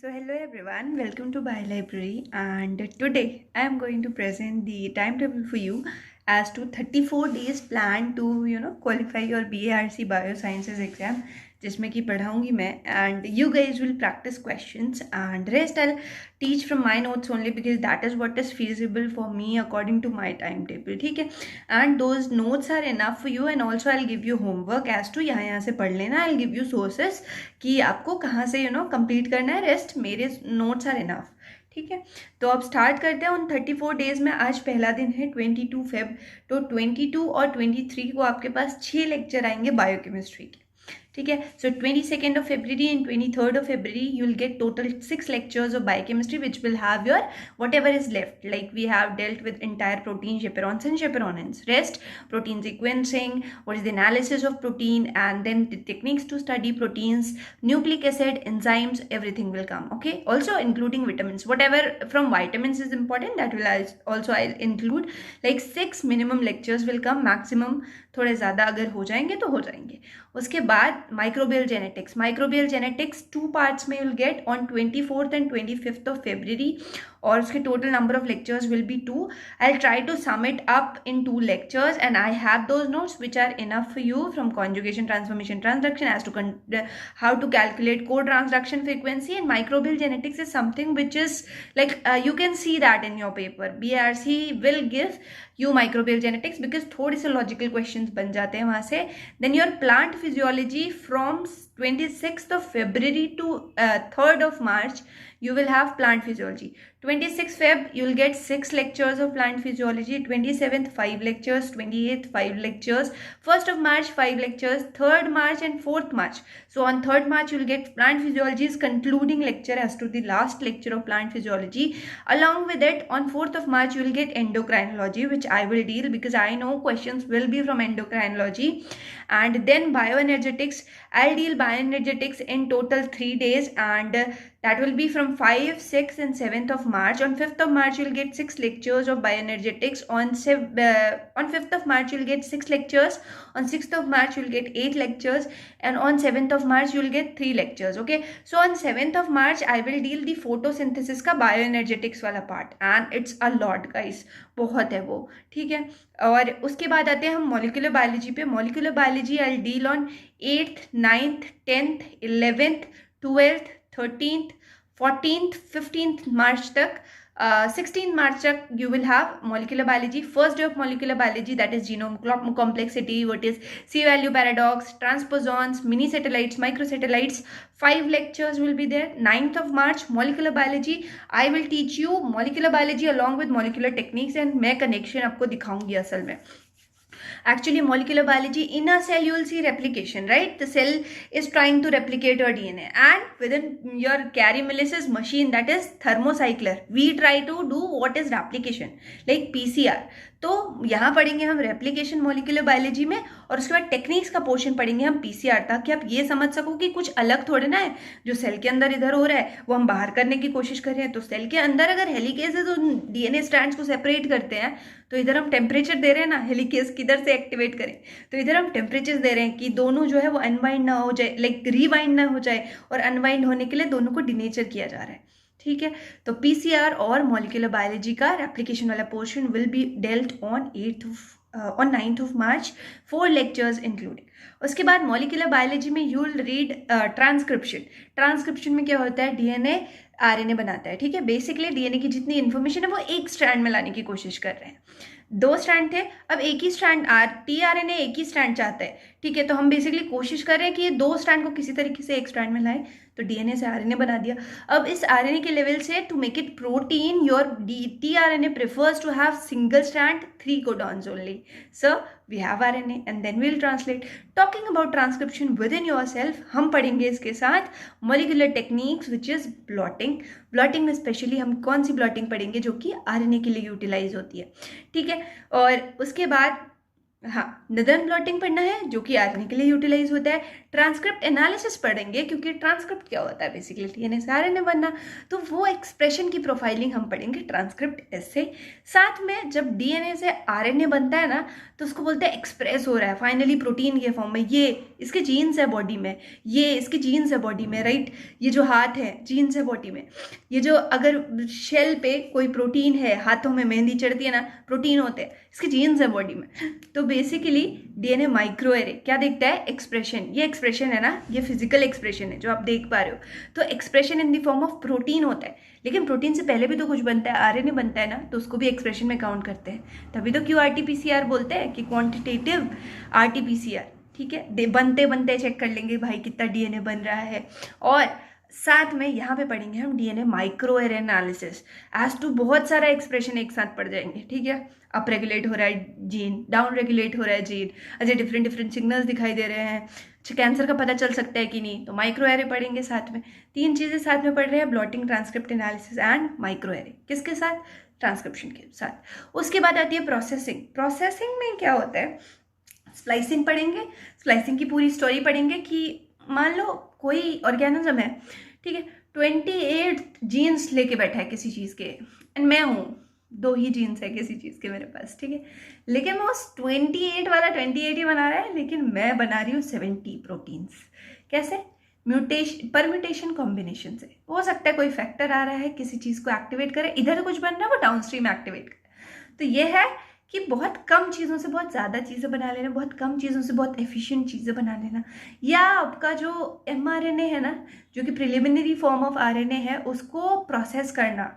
So hello everyone, welcome to Bio Library, and today I am going to present the timetable for you as to 34 days plan to qualify your BARC Biosciences exam, जिसमें कि पढ़ाऊंगी मैं and you guys will practice questions and rest I'll teach from my notes only because that is what is feasible for me according to my timetable. ठीक है, and those notes are enough for you and also I'll give you homework as to यहाँ से पढ़ लेना. I'll give you sources कि आपको कहाँ से कंप्लीट करना है. रेस्ट मेरे नोट्स आर इनफ. ठीक है, तो अब स्टार्ट करते हैं. उन 34 डेज में आज पहला दिन है 22 फेब. तो 22 और 23 को आपके पास 6 लेक्चर आएंगे बायोकेमिस्ट्री के. ठीक है, सो 22nd of February and 23rd of February you will get total 6 lectures of biochemistry which will have your whatever is left, like we have dealt with entire protein chaperones and chaperonins, rest protein sequencing, what is the analysis of protein, and then the techniques to study proteins, nucleic acid, enzymes, everything will come. Okay, also including vitamins, whatever from vitamins is important that will also I'll include. Like 6 minimum lectures will come, maximum थोड़े ज़्यादा अगर हो जाएंगे तो हो जाएंगे. उसके बाद माइक्रोबियल जेनेटिक्स 2 पार्ट्स में will get on 24th and 25th of February, और उसके total number of lectures will be 2. I try to sum it up in 2 lectures and I have those notes which are enough for you from conjugation, transformation, transduction as to how to calculate co-transduction frequency. And microbial genetics is something which is like you can see that in your paper. BRC will give you microbial genetics because थोड़े से logical questions बन जाते हैं वहाँ से. Then your plant physiology from 26th of February to 3rd of March you will have plant physiology. 26th Feb you will get 6 lectures of plant physiology, 27th 5 lectures, 28th 5 lectures, 1st of March 5 lectures, 3rd March and 4th March. So on 3rd March you will get plant physiology's concluding lecture as to the last lecture of plant physiology. Along with it on 4th of March you will get endocrinology, which I will deal because I know questions will be from endocrinology. And then bioenergetics, I'll deal bioenergetics in total 3 days, and that will be from 5, 6 and 7th of March. On 5th of March you will get 6 lectures of bioenergetics. On 5th of March you will get 6 lectures. On 6th of March you will get 8 lectures, and on 7th of March you will get 3 lectures. Okay, so on 7th of March I will deal the photosynthesis का bioenergetics वाला part, and it's a lot guys, बहुत है वो. ठीक है, और उसके बाद आते हैं हम मॉलिक्यूलर बायोलॉजी पे. Molecular biology I deal on 8th, 9th, 10th, 11th, 12th, 13th, 14th, 15th March तक. 16th March तक you will have molecular biology. First day of molecular biology, that is genome complexity, what is C-value paradox, transposons, mini satellites, microsatellites. 5 lectures will be there. 9th of March molecular biology, I will teach you molecular biology along with molecular techniques, and मैं connection आपको दिखाऊंगी असल में. Actually molecular biology, in a cell you will see replication, right? The cell is trying to replicate your DNA, and within your Kary-Mullis's machine, that is thermocycler, we try to do what is replication, like PCR. तो यहाँ पढ़ेंगे हम replication molecular biology में, और उसके बाद techniques का portion पढ़ेंगे हम पीसीआर, ताकि आप ये समझ सको कि कुछ अलग थोड़े ना है. जो सेल के अंदर इधर हो रहा है वो हम बाहर करने की कोशिश कर रहे हैं. तो सेल के अंदर अगर हेलिकेज है तो डीएनए स्ट्रैंड्स को सेपरेट करते हैं, तो इधर हम टेम्परेचर दे रहे हैं ना, हेलिकेज किधर से एक्टिवेट करें, तो इधर हम टेम्परेचर दे रहे हैं कि दोनों जो है वो अनवाइंड ना हो जाए, लाइक रिवाइंड ना हो जाए, और अनवाइंड होने के लिए दोनों को डिनेचर किया जा रहा है. ठीक है, तो पीसीआर और मॉलिक्यूलर बायोलॉजी का एप्लीकेशन वाला portion will be dealt on 9th of March, 4 lectures including. उसके बाद मॉलिक्यूलर बायोलॉजी में यू विल रीड ट्रांसक्रिप्शन में क्या होता है, डीएनए आरएनए बनाता है. ठीक है, बेसिकली डीएनए की जितनी इन्फॉर्मेशन है वो एक स्ट्रैंड में लाने की कोशिश कर रहे हैं. 2 स्ट्रैंड थे, अब एक ही स्ट्रैंड टीआरएनए एक ही स्ट्रैंड चाहता है. ठीक है, तो हम बेसिकली कोशिश कर रहे हैं कि ये 2 स्ट्रैंड को किसी तरीके से एक स्ट्रैंड में लाएं. तो डीएनए से आरएनए बना दिया. अब इस आरएनए के लेवल से to make it protein, your tRNA prefers to have single strand 3 codons only. So we have RNA and then we will translate. Talking about transcription within your self, हम पढ़ेंगे इसके साथ molecular techniques which is blotting में specially हम कौन सी blotting पढ़ेंगे जो कि आरएनए के लिए यूटिलाइज होती है. ठीक है, और उसके बाद हाँ नदन ब्लॉटिंग पढ़ना है जो कि आरएनए के लिए यूटिलाइज होता है. ट्रांसक्रिप्ट एनालिसिस पढ़ेंगे, क्योंकि ट्रांसक्रिप्ट क्या होता है बेसिकली डीएनए से आरएनए बनना, तो वो एक्सप्रेशन की प्रोफाइलिंग हम पढ़ेंगे ट्रांसक्रिप्ट ऐसे। साथ में जब डीएनए से आरएनए बनता है ना, तो उसको बोलते हैं एक्सप्रेस हो रहा है फाइनली प्रोटीन के फॉर्म में, ये इसके जीन्स है बॉडी में, ये इसके जीन्स है बॉडी में, राइट, ये जो हाथ है जीन्स है बॉडी में, ये जो अगर शेल पे कोई प्रोटीन है, हाथों में मेहंदी चढ़ती है ना, प्रोटीन होते हैं, इसके जीन्स है बॉडी में। तो बेसिकली डीएनए माइक्रोएरे क्या देखता है, एक्सप्रेशन, ये एक्सप्रेशन है ना, ये फिजिकल एक्सप्रेशन है जो आप देख पा रहे हो, तो expression in the form of protein होता है, लेकिन प्रोटीन से पहले भी तो कुछ बनता है, आरएनए बनता है ना, तो उसको भी एक्सप्रेशन में काउंट करते हैं, तभी तो क्यूआरटी-पीसीआर बोलते हैं कि क्वांटिटेटिव आरटी-पीसीआर, ठीक है, बनते बनते चेक कर लेंगे भाई कितना डीएनए बन रहा है। और साथ में यहाँ पे पढ़ेंगे हम DNA microarray analysis, as to बहुत सारा एक्सप्रेशन एक साथ पढ़ जाएंगे, ठीक है, अप रेगुलेट हो रहा है जीन, डाउन रेगुलेट हो रहा है जीन, अच्छा डिफरेंट डिफरेंट सिग्नल्स दिखाई दे रहे हैं, अच्छा कैंसर का पता चल सकता है कि नहीं, तो माइक्रोएरे पढ़ेंगे साथ में। 3 चीज़ें साथ में पढ़ रहे हैं, blotting, transcript analysis and microarray, किसके साथ, ट्रांसक्रिप्शन के साथ। उसके बाद आती है प्रोसेसिंग। प्रोसेसिंग में क्या होता है, स्प्लाइसिंग पढ़ेंगे, स्प्लाइसिंग की पूरी स्टोरी पढ़ेंगे कि मान लो कोई ऑर्गेनिज्म है, ठीक है, 28 जीन्स लेके बैठा है किसी चीज़ के, एंड मैं हूँ 2 ही जीन्स है किसी चीज़ के मेरे पास, ठीक है, लेकिन वो उस 28 वाला 28 ही बना रहा है, लेकिन मैं बना रही हूँ 70 प्रोटीन्स। कैसे, म्यूटेशन, परम्यूटेशन कॉम्बिनेशन से। हो सकता है कोई फैक्टर आ रहा है किसी चीज़ को एक्टिवेट करे, इधर तो कुछ बन रहा है, वो डाउनस्ट्रीम एक्टिवेट करे। तो ये है कि बहुत कम चीज़ों से बहुत ज़्यादा चीज़ें बना लेना, बहुत कम चीज़ों से बहुत एफिशिएंट चीज़ें बना लेना, या आपका जो एमआरएनए है ना, जो कि प्रिलिमिनरी फॉर्म ऑफ आरएनए है, उसको प्रोसेस करना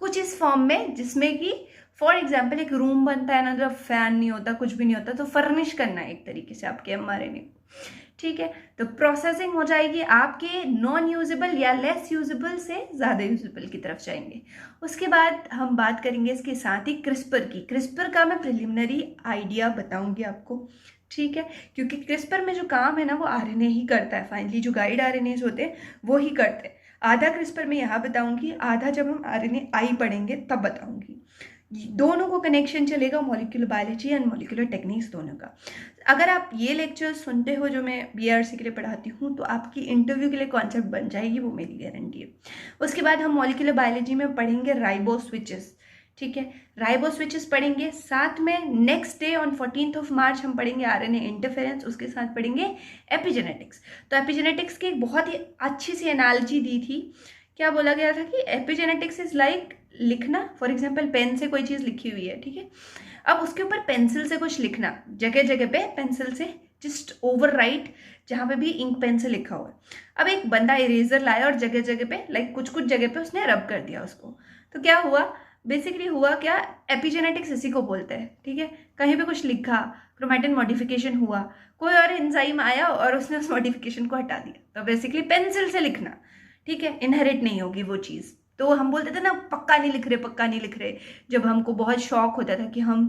कुछ इस फॉर्म में जिसमें कि फॉर एग्जाम्पल एक रूम बनता है ना, जब फैन नहीं होता, कुछ भी नहीं होता, तो फर्निश करना है एक तरीके से आपके एमआरएनए को, ठीक है। तो प्रोसेसिंग हो जाएगी, आपके नॉन यूजेबल या लेस यूजेबल से ज़्यादा यूजेबल की तरफ जाएंगे। उसके बाद हम बात करेंगे इसके साथ ही क्रिस्पर की। क्रिस्पर का मैं प्रिलिमिनरी आइडिया बताऊंगी आपको, ठीक है, क्योंकि क्रिस्पर में जो काम है ना वो आरएनए ही करता है, फाइनली जो गाइड आरएनएज होते हैं वो ही करते हैं। आधा क्रिस्पर में यहाँ बताऊंगी, आधा जब हम आरएनए आई पढ़ेंगे तब बताऊंगी। दोनों को कनेक्शन चलेगा, molecular biology and molecular techniques दोनों का। अगर आप ये लेक्चर्स सुनते हो जो मैं बीआरसी के लिए पढ़ाती हूँ, तो आपकी इंटरव्यू के लिए कॉन्सेप्ट बन जाएगी, वो मेरी गारंटी है। उसके बाद हम मॉलिक्यूलर बायोलॉजी में पढ़ेंगे राइबो स्विचेस, ठीक है, राइबो स्विचेस पढ़ेंगे। साथ में नेक्स्ट डे ऑन 14 मार्च हम पढ़ेंगे आरएनए इंटरफेरेंस, उसके साथ पढ़ेंगे एपिजेनेटिक्स। तो एपिजेनेटिक्स की एक बहुत ही अच्छी सी एनालॉजी दी थी, क्या बोला गया था कि एपिजेनेटिक्स इज लाइक लिखना, फॉर एग्जाम्पल पेन से कोई चीज़ लिखी हुई है, ठीक है, अब उसके ऊपर पेंसिल से कुछ लिखना, जगह जगह पे पेंसिल से जस्ट ओवर राइट जहाँ पे भी इंक पेन से लिखा हुआ है। अब एक बंदा इरेजर लाया और जगह जगह पे लाइक कुछ कुछ जगह पे उसने रब कर दिया उसको, तो क्या हुआ, बेसिकली हुआ क्या, एपिजेनेटिक्स इसी को बोलते हैं, ठीक है। कहीं पे कुछ लिखा, क्रोमैटिन मॉडिफिकेशन हुआ, कोई और एंजाइम आया और उसने उस मॉडिफिकेशन को हटा दिया, तो बेसिकली पेंसिल से लिखना, ठीक है, इनहेरिट नहीं होगी वो चीज़। तो हम बोलते थे ना पक्का नहीं लिख रहे, पक्का नहीं लिख रहे, जब हमको बहुत शौक होता था कि हम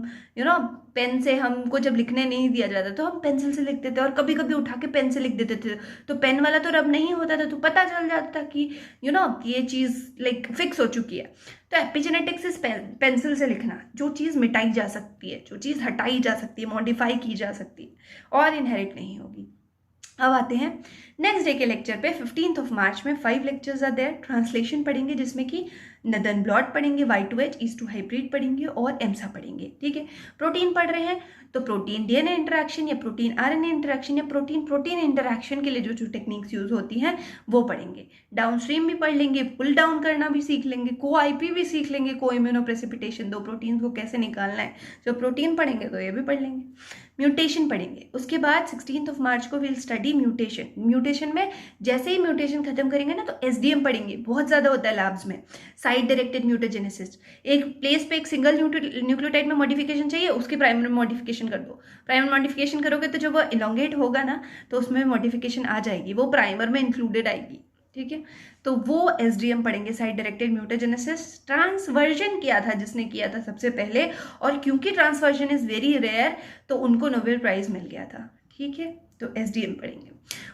पेन से, हमको जब लिखने नहीं दिया जाता तो हम पेंसिल से लिखते थे, और कभी कभी उठा के पेन से लिख देते थे, तो पेन वाला तो रब नहीं होता था, तो पता चल जाता था कि ये चीज़ लाइक फिक्स हो चुकी है। तो एपिजेनेटिक्स इज पेंसिल से लिखना, जो चीज़ मिटाई जा सकती है, जो चीज़ हटाई जा सकती है, मॉडिफाई की जा सकती है, और इनहेरिट नहीं होगी। अब आते हैं नेक्स्ट डे के लेक्चर पे। 15 मार्च में 5 लेक्चर्स आर देयर। ट्रांसलेशन पढ़ेंगे जिसमें कि नदन ब्लॉट पढ़ेंगे, Y2H ईज टू हाइब्रिड पढ़ेंगे और एम्सा पढ़ेंगे, ठीक है। प्रोटीन पढ़ रहे हैं तो प्रोटीन डीएनए इंटरेक्शन या प्रोटीन आरएनए इंटरेक्शन या प्रोटीन प्रोटीन इंटरेक्शन के लिए जो जो टेक्निक्स यूज होती हैं वो पढ़ेंगे। डाउनस्ट्रीम भी पढ़ लेंगे, पुल डाउन करना भी सीख लेंगे, को आईपी भी सीख लेंगे, को इम्यूनोप्रेसिपिटेशन, 2 प्रोटीन को कैसे निकालना है। जब प्रोटीन पढ़ेंगे तो ये भी पढ़ लेंगे। म्यूटेशन पढ़ेंगे। उसके बाद 16 मार्च को विल स्टडी म्यूटेशन। म्यूटेशन में जैसे ही म्यूटेशन खत्म करेंगे ना तो एसडीएम पढ़ेंगे, बहुत ज़्यादा होता है लैब्स में, साइड डायरेक्टेड म्यूटाजेनेसिस। एक प्लेस पे एक सिंगल न्यूक्लियोटाइड में मॉडिफिकेशन चाहिए, उसकी प्राइमर मॉडिफिकेशन कर दो। प्राइमर मॉडिफिकेशन करोगे तो जब वो इलोंगेट होगा ना तो उसमें मॉडिफिकेशन आ जाएगी, वो प्राइमर में इंक्लूडेड आएगी, ठीक है। तो वो एसडीएम पढ़ेंगे, साइड डायरेक्टेड म्यूटाजेनेसिस। ट्रांसवर्जन किया था जिसने किया था सबसे पहले, और क्योंकि ट्रांसवर्जन इज वेरी रेयर तो उनको नोबेल प्राइज मिल गया था, ठीक है, तो SDM पढ़ेंगे।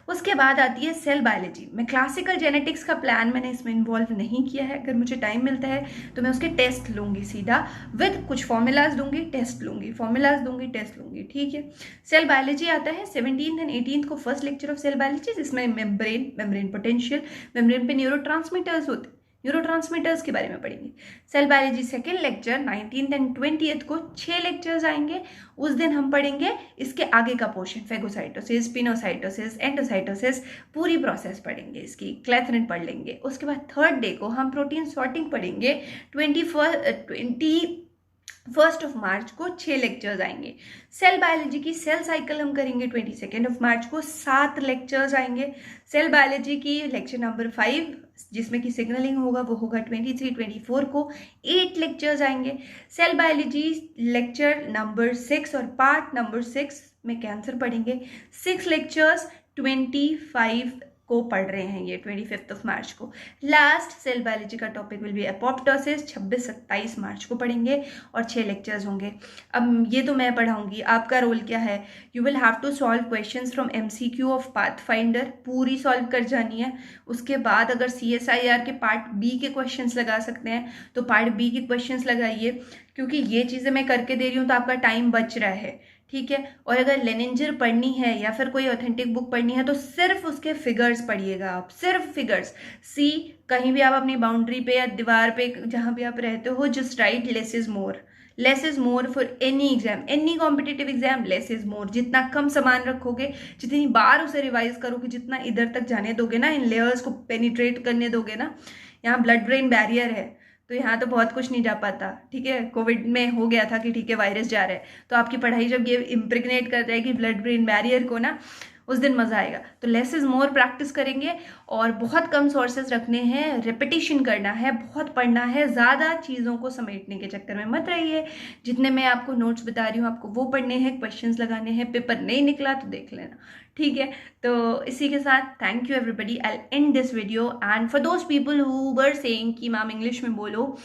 उसके बाद आती है सेल बायोलॉजी। मैं क्लासिकल जेनेटिक्स का प्लान मैंने इसमें इन्वॉल्व नहीं किया है। अगर मुझे टाइम मिलता है तो मैं उसके टेस्ट लूँगी सीधा, विद कुछ फॉर्मूलाज दूंगी, टेस्ट लूँगी, फॉर्मूलाज दूंगी, टेस्ट लूँगी, ठीक है। सेल बायोलॉजी आता है 17th एंड 18th को first lecture of cell biology, जिसमें मेम्ब्रेन पोटेंशियल, मेम्ब्रेन पे न्यूरोट्रांसमीटर्स होते हैं, न्यूरोट्रांसमीटर्स के बारे में पढ़ेंगे। Cell biology second lecture 19th and 20th को 6 लेक्चर्स आएंगे। उस दिन हम पढ़ेंगे इसके आगे का पोर्शन, फेगोसाइटोसिस, पिनोसाइटोसिस, एंडोसाइटोसिस, पूरी प्रोसेस पढ़ेंगे इसकी, क्लेथरिन पढ़ लेंगे। उसके बाद थर्ड डे को हम प्रोटीन सॉर्टिंग पढ़ेंगे। 21st ऑफ मार्च को 6 लेक्चर्स आएंगे। सेल बायोलॉजी की सेल साइकिल हम करेंगे 22nd ऑफ मार्च को, 7 लेक्चर्स आएंगे। सेल बायोलॉजी की लेक्चर नंबर 5 जिसमें कि सिग्नलिंग होगा वो होगा 23-24 को, 8 लेक्चर्स आएंगे। सेल बायोलॉजी लेक्चर नंबर 6 और पार्ट नंबर 6 में कैंसर पढ़ेंगे, 6 लेक्चर्स 25 को पढ़ रहे हैं ये 25th ऑफ मार्च को। लास्ट सेल बायोलॉजी का टॉपिक विल बी एपोप्टोसिस, 26-27 मार्च को पढ़ेंगे और 6 लेक्चर्स होंगे। अब ये तो मैं पढ़ाऊंगी, आपका रोल क्या है? You will have to solve questions from MCQ of Pathfinder, पूरी सॉल्व कर जानी है। उसके बाद अगर CSIR के पार्ट B के क्वेश्चंस लगा सकते हैं तो पार्ट B के क्वेश्चंस लगाइए, क्योंकि ये चीज़ें मैं करके दे रही हूँ तो आपका टाइम बच रहा है, ठीक है। और अगर लेनिंजर पढ़नी है या फिर कोई ऑथेंटिक बुक पढ़नी है तो सिर्फ उसके फिगर्स पढ़िएगा आप, सिर्फ फिगर्स। सी कहीं भी आप अपनी बाउंड्री पे या दीवार पे जहाँ भी आप रहते हो, just right less is more, less is more for any exam, any competitive exam, less is more. जितना कम सामान रखोगे, जितनी बार उसे रिवाइज करोगे, जितना इधर तक जाने दोगे ना, इन लेयर्स को पेनिट्रेट करने दोगे ना, यहाँ ब्लड ब्रेन बैरियर है तो यहाँ तो बहुत कुछ नहीं जा पाता, ठीक है। कोविड में हो गया था कि ठीक है वायरस जा रहा है, तो आपकी पढ़ाई जब ये इम्प्रेग्नेट कर जाएगी ब्लड ब्रेन बैरियर को ना, उस दिन मज़ा आएगा। तो लेस इज़ मोर प्रैक्टिस करेंगे और बहुत कम सोर्सेज रखने हैं, रिपीटिशन करना है, बहुत पढ़ना है, ज़्यादा चीज़ों को समेटने के चक्कर में मत रहिए। जितने मैं आपको नोट्स बता रही हूँ आपको वो पढ़ने हैं, क्वेश्चंस लगाने हैं, पेपर नहीं निकला तो देख लेना, ठीक है। तो इसी के साथ thank you everybody, I and this video. And for those people who were saying कि मैम इंग्लिश में बोलो,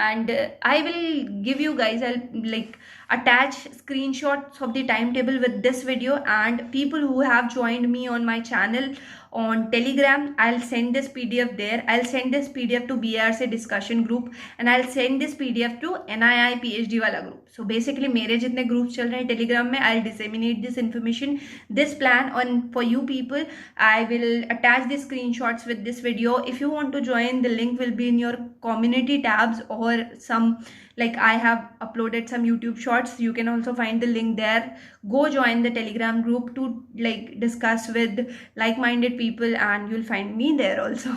and I will give you guys, I'll like attach screenshots of the timetable with this video, and people who have joined me on my channel on Telegram, I'll send this PDF there. I'll send this PDF to BRC discussion group, and I'll send this PDF to NII PhD वाला group. So basically मेरे जितने groups चल रहे हैं Telegram में, I'll disseminate this information, this plan on for you people. I will attach the screenshots with this video. If you want to join, the link will be in your community tabs or some, like I have uploaded some YouTube shorts, you can also find the link there. Go join the Telegram group to like discuss with like-minded people, and you'll find me there also.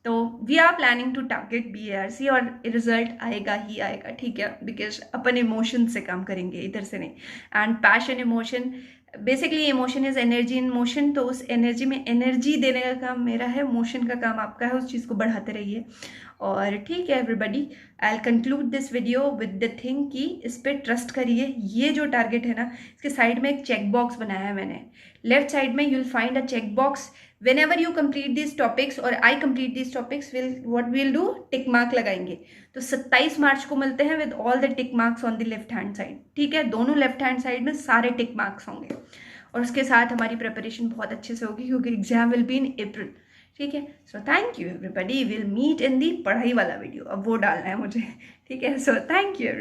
तो we are planning to target BARC और result आएगा ही आएगा, ठीक है, because upon emotion से काम करेंगे, इधर से नहीं। And passion, emotion, basically emotion is energy in motion, तो उस एनर्जी में एनर्जी देने का काम मेरा है, मोशन का काम आपका है, उस चीज़ को बढ़ाते रहिए। और ठीक है everybody, I will conclude this video with the thing कि इस पर ट्रस्ट करिए। ये जो टारगेट है ना, इसके साइड में एक चेक बॉक्स बनाया है मैंने, लेफ्ट साइड में you will find a check box. whenever you complete these topics or I complete these topics, what we'll do, tick mark लगाएंगे। तो 27 मार्च को मिलते हैं with all the tick marks on the left hand side, ठीक है, दोनों left hand side में सारे टिक मार्क्स होंगे। और उसके साथ हमारी प्रिपरेशन बहुत अच्छे से होगी क्योंकि exam will be in April, ठीक है। So thank you everybody, will meet in the पढ़ाई वाला वीडियो, अब वो डालना है मुझे, ठीक है। So thank you.